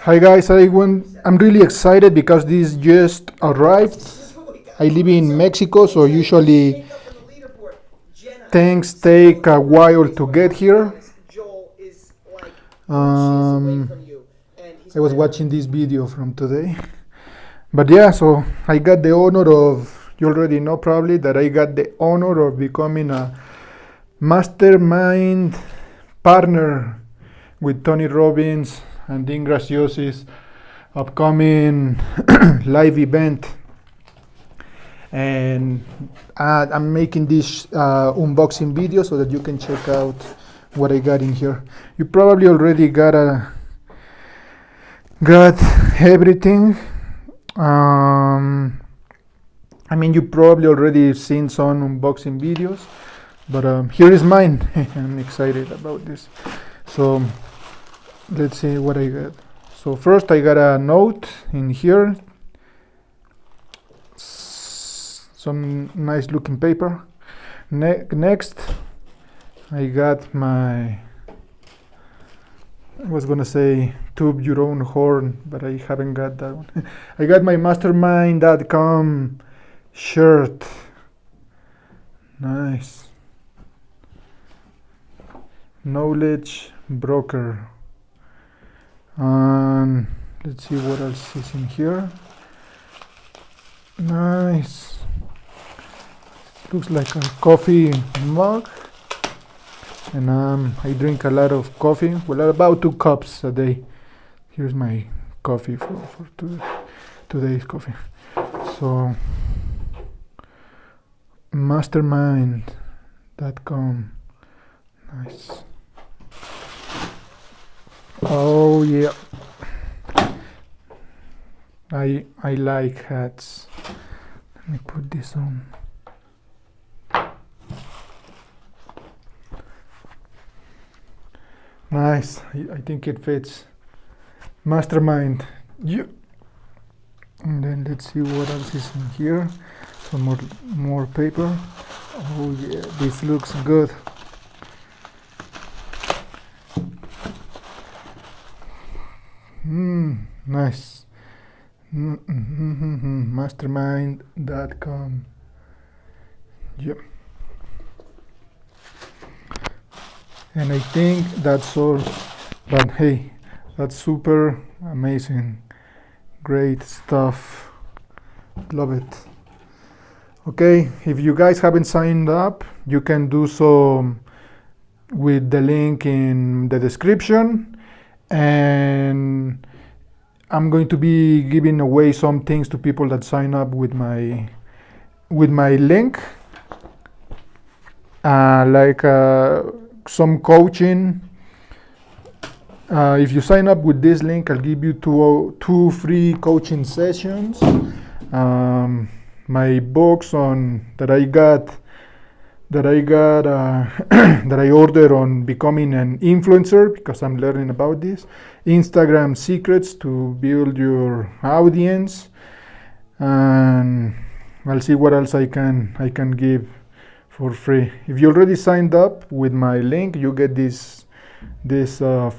Hi guys, I'm really excited because this just arrived. I live in Mexico, so usually things take a while to get here. Um, I was watching this video from today. But yeah, so I got the honor of, you already know probably, that I got the honor of becoming a mastermind partner with Tony Robbins and Dean Graziosi's upcoming live event. And I'm making this unboxing video so that you can check out what I got in here. You probably already got everything. I mean, you probably already seen some unboxing videos, but here is mine. I'm excited about this. So let's see what I got. So first I got a note in here, some nice looking paper. Next I got my, I was gonna say tube your own horn, but I haven't got that one. I got my mastermind.com shirt. Nice. Knowledge broker. Let's see what else is in here. Nice. Looks like a coffee mug. And I drink a lot of coffee. Well, about 2 cups a day. Here's my coffee for today's coffee. So mastermind.com. Nice. Oh yeah. I like hats. Let me put this on. Nice. I think it fits. Mastermind. Yeah. And then let's see what else is in here. Some more paper. Oh yeah, this looks good. Nice. Mastermind.com. Yep. And I think that's all. But hey, that's super amazing. Great stuff. Love it. Okay, if you guys haven't signed up, you can do so with the link in the description. And I'm going to be giving away some things to people that sign up with my link, like some coaching. If you sign up with this link, I'll give you two free coaching sessions. My books that I ordered on becoming an influencer, because I'm learning about this. Instagram secrets to build your audience, and I'll see what else I can give for free. If you already signed up with my link, you get this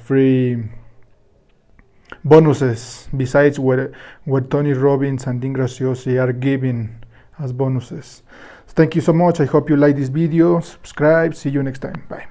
free bonuses besides what Tony Robbins and Dean Graziosi are giving as bonuses. Thank you so much. I hope you like this video. Subscribe. See you next time. Bye.